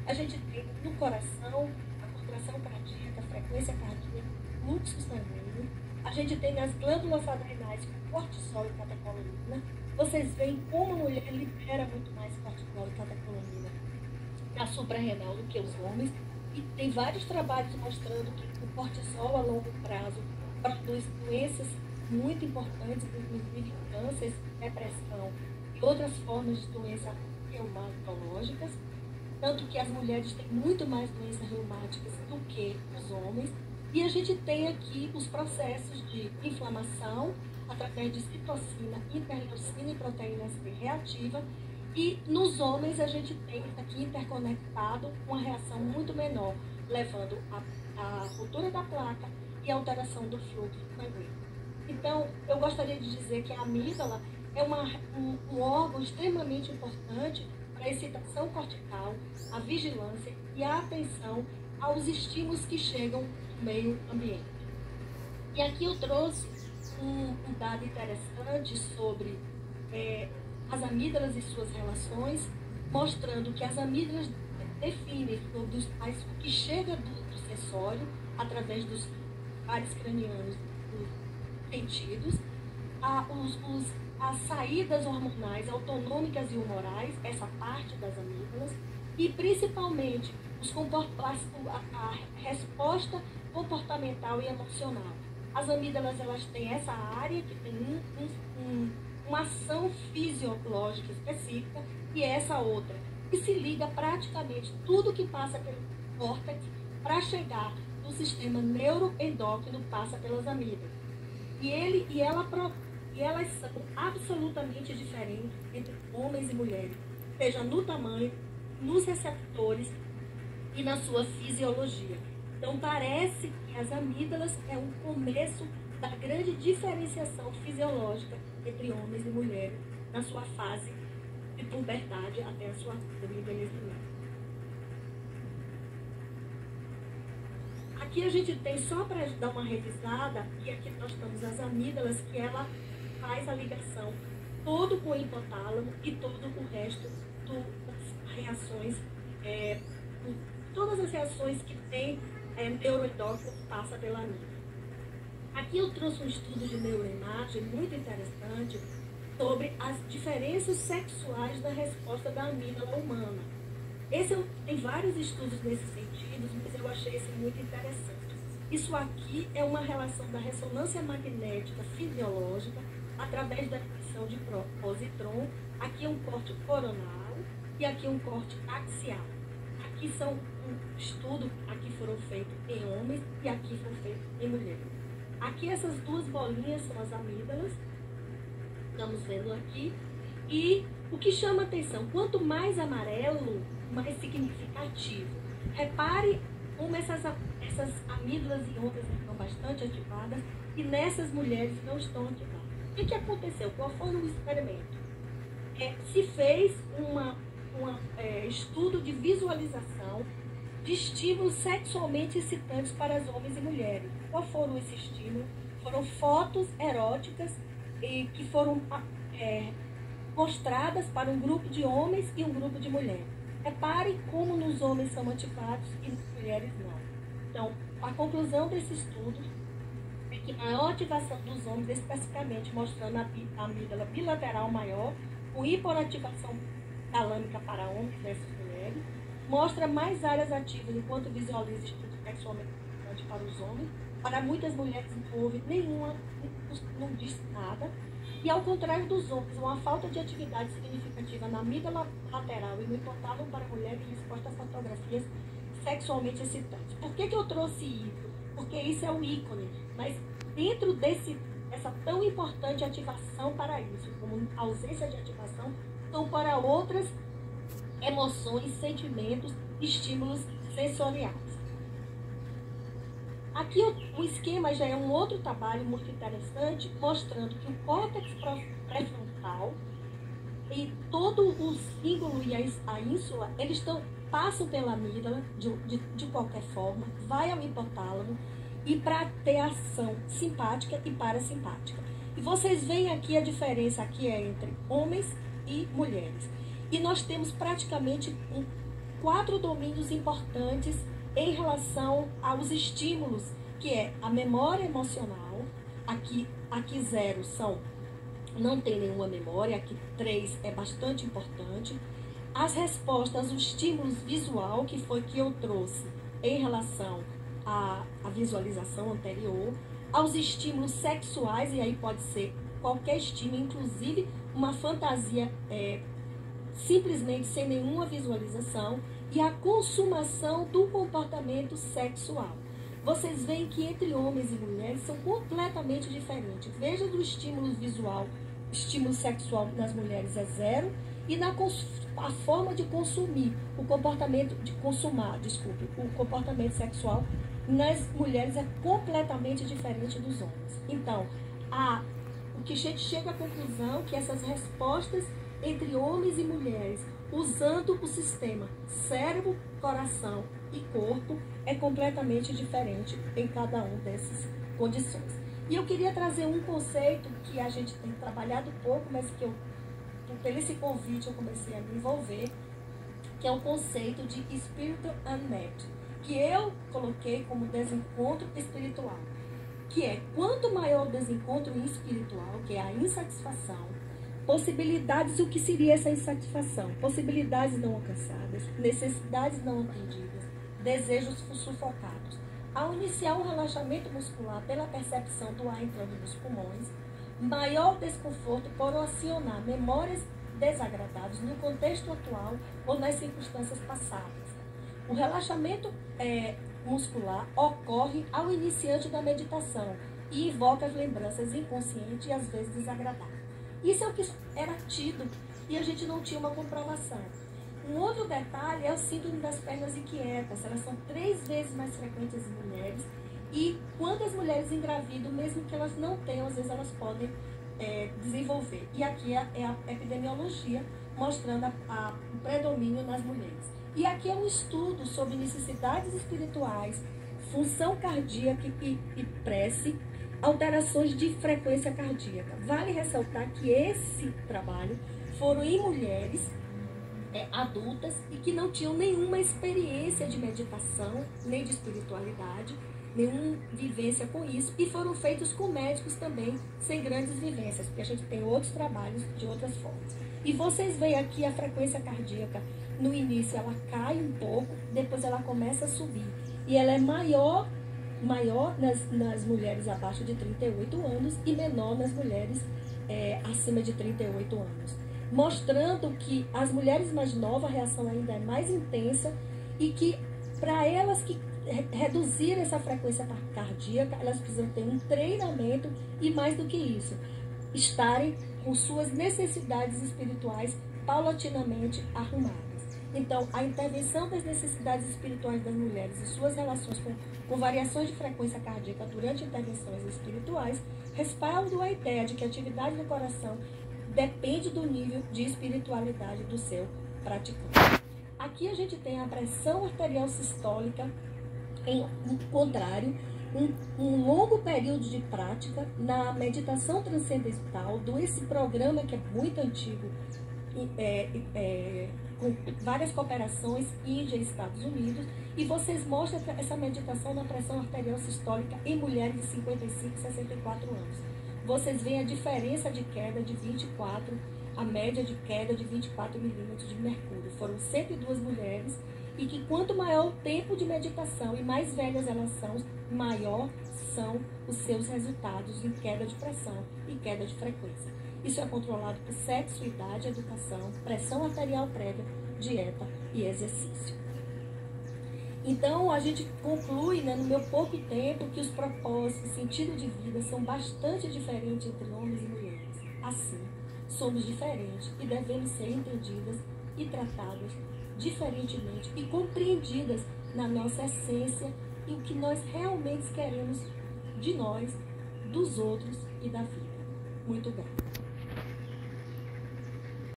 A gente tem no coração a contração cardíaca, a frequência cardíaca, fluxo sanguíneo. A gente tem nas glândulas adrenais com cortisol e catecolamina. Vocês veem como a mulher libera muito mais cortisol e catecolamina na suprarrenal do que os homens. E tem vários trabalhos mostrando que o cortisol a longo prazo produz doenças muito importantes, inclusive câncer, depressão e outras formas de doenças reumatológicas, tanto que as mulheres têm muito mais doenças reumáticas do que os homens. E a gente tem aqui os processos de inflamação através de citocina, interleucina e proteína C reativa. E nos homens a gente tem aqui interconectado uma reação muito menor, levando a ruptura da placa e a alteração do fluxo sanguíneo. Então, eu gostaria de dizer que a amígdala é um órgão extremamente importante para a excitação cortical, a vigilância e a atenção aos estímulos que chegam do meio ambiente. E aqui eu trouxe um dado interessante sobre as amígdalas e suas relações, mostrando que as amígdalas definem sobre o que chega do sensório, através dos pares cranianos, dos sentidos, as saídas hormonais autonômicas e humorais, essa parte das amígdalas, e principalmente a resposta comportamental e emocional. As amígdalas, elas têm essa área que tem uma ação fisiológica específica e essa outra, que se liga praticamente tudo que passa pelo córtex para chegar no sistema neuroendócrino, passa pelas amígdalas. E elas são absolutamente diferentes entre homens e mulheres, seja no tamanho, nos receptores e na sua fisiologia. Então parece que as amígdalas é o começo da grande diferenciação fisiológica entre homens e mulheres na sua fase de puberdade até a sua do envelhecimento. Aqui a gente tem, só para dar uma revisada, e aqui nós temos as amígdalas, que ela faz a ligação todo com o hipotálamo e todo o resto das reações, todas as reações que tem neuroendócrino passa pela amígdala. Aqui eu trouxe um estudo de neuroimagem muito interessante sobre as diferenças sexuais na resposta da amígdala humana. Tem vários estudos nesse sentido, mas eu achei esse muito interessante. Isso aqui é uma relação da ressonância magnética fisiológica através da emissão de positron. Aqui é um corte coronal e aqui um corte axial. Aqui são um estudo, aqui foram feitos em homens e aqui foram feitos em mulheres. Aqui essas duas bolinhas são as amígdalas, estamos vendo aqui. E o que chama atenção, quanto mais amarelo, mais significativo. Repare como essas amígdalas em homens estão bastante ativadas e nessas mulheres não estão ativadas. O que aconteceu? Qual foi o experimento? Se fez um estudo de visualização de estímulos sexualmente excitantes para os homens e mulheres. Qual foram esses estímulos? Foram fotos eróticas que foram mostradas para um grupo de homens e um grupo de mulheres. Repare como nos homens são ativados e nas mulheres não. Então, a conclusão desse estudo é que a maior ativação dos homens, especificamente mostrando a amígdala bilateral maior, com hiperativação talâmica para homens versus mulheres, mostra mais áreas ativas enquanto visualiza estudos sexualmente importantes para os homens. Para muitas mulheres não houve nenhuma, não diz nada. E ao contrário dos homens, uma falta de atividade significativa na amígdala lateral e no hipotálamo para mulheres em resposta a fotografias sexualmente excitantes. Por que eu trouxe isso? Porque isso é um ícone, mas dentro essa tão importante ativação para isso, como ausência de ativação, são para outras emoções, sentimentos, estímulos sensoriais. Aqui o esquema já é um outro trabalho muito interessante, mostrando que o córtex pré-frontal e todo o cíngulo e a ínsula, eles passam pela amígdala de qualquer forma, vai ao hipotálamo e para ter ação simpática e parasimpática. E vocês veem aqui a diferença aqui entre homens e mulheres. E nós temos praticamente 4 domínios importantes em relação aos estímulos, que é a memória emocional. Aqui 0 não tem nenhuma memória, aqui 3 é bastante importante. As respostas, o estímulo visual, que foi que eu trouxe em relação à visualização anterior, aos estímulos sexuais, e aí pode ser qualquer estímulo, inclusive uma fantasia simplesmente sem nenhuma visualização, e a consumação do comportamento sexual. Vocês veem que entre homens e mulheres são completamente diferentes. Veja do estímulo visual, estímulo sexual nas mulheres é 0, e a forma de consumir, o comportamento o comportamento sexual nas mulheres é completamente diferente dos homens. Então, o que a gente chega à conclusão que essas respostas entre homens e mulheres, usando o sistema cérebro, coração e corpo, é completamente diferente em cada uma dessas condições. E eu queria trazer um conceito que a gente tem trabalhado pouco, mas que pelo esse convite eu comecei a me envolver, que é o conceito de Spiritual Unmet, que eu coloquei como desencontro espiritual, que é quanto maior o desencontro espiritual, que é a insatisfação, possibilidades, o que seria essa insatisfação? Possibilidades não alcançadas, necessidades não atendidas, desejos sufocados. Ao iniciar um relaxamento muscular pela percepção do ar entrando nos pulmões, maior desconforto por acionar memórias desagradáveis no contexto atual ou nas circunstâncias passadas. O relaxamento muscular ocorre ao iniciante da meditação e invoca as lembranças inconscientes e às vezes desagradáveis. Isso é o que era tido e a gente não tinha uma comprovação. Um outro detalhe é o síndrome das pernas inquietas. Elas são 3 vezes mais frequentes em mulheres. E quando as mulheres engravidam, mesmo que elas não tenham, às vezes elas podem desenvolver. E aqui é a epidemiologia mostrando o predomínio nas mulheres. E aqui é um estudo sobre necessidades espirituais, função cardíaca e prece, alterações de frequência cardíaca. Vale ressaltar que esse trabalho foram em mulheres adultas e que não tinham nenhuma experiência de meditação, nem de espiritualidade, nenhuma vivência com isso, e foram feitos com médicos também, sem grandes vivências, porque a gente tem outros trabalhos de outras formas. E vocês veem aqui a frequência cardíaca, no início ela cai um pouco, depois ela começa a subir, e ela é maior nas mulheres abaixo de 38 anos e menor nas mulheres acima de 38 anos. Mostrando que as mulheres mais novas a reação ainda é mais intensa e que para elas que reduzir essa frequência cardíaca, elas precisam ter um treinamento e mais do que isso, estarem com suas necessidades espirituais paulatinamente arrumadas. Então, a intervenção das necessidades espirituais das mulheres e suas relações com variações de frequência cardíaca durante intervenções espirituais respaldam a ideia de que a atividade do coração depende do nível de espiritualidade do seu praticante. Aqui a gente tem a pressão arterial sistólica, em contrário, um longo período de prática na meditação transcendental, desse programa que é muito antigo, com várias cooperações, Índia e Estados Unidos, e vocês mostram essa meditação na pressão arterial sistólica em mulheres de 55 e 64 anos. Vocês veem a diferença de queda de 24, a média de queda de 24 milímetros de mercúrio. Foram 102 mulheres, e que quanto maior o tempo de meditação e mais velhas elas são, maior são os seus resultados em queda de pressão e queda de frequência. Isso é controlado por sexo, idade, educação, pressão arterial prévia, dieta e exercício. Então, a gente conclui, no meu pouco tempo, que os propósitos, sentido de vida são bastante diferentes entre homens e mulheres. Assim, somos diferentes e devemos ser entendidas e tratadas diferentemente e compreendidas na nossa essência e o que nós realmente queremos de nós, dos outros e da vida. Muito bem.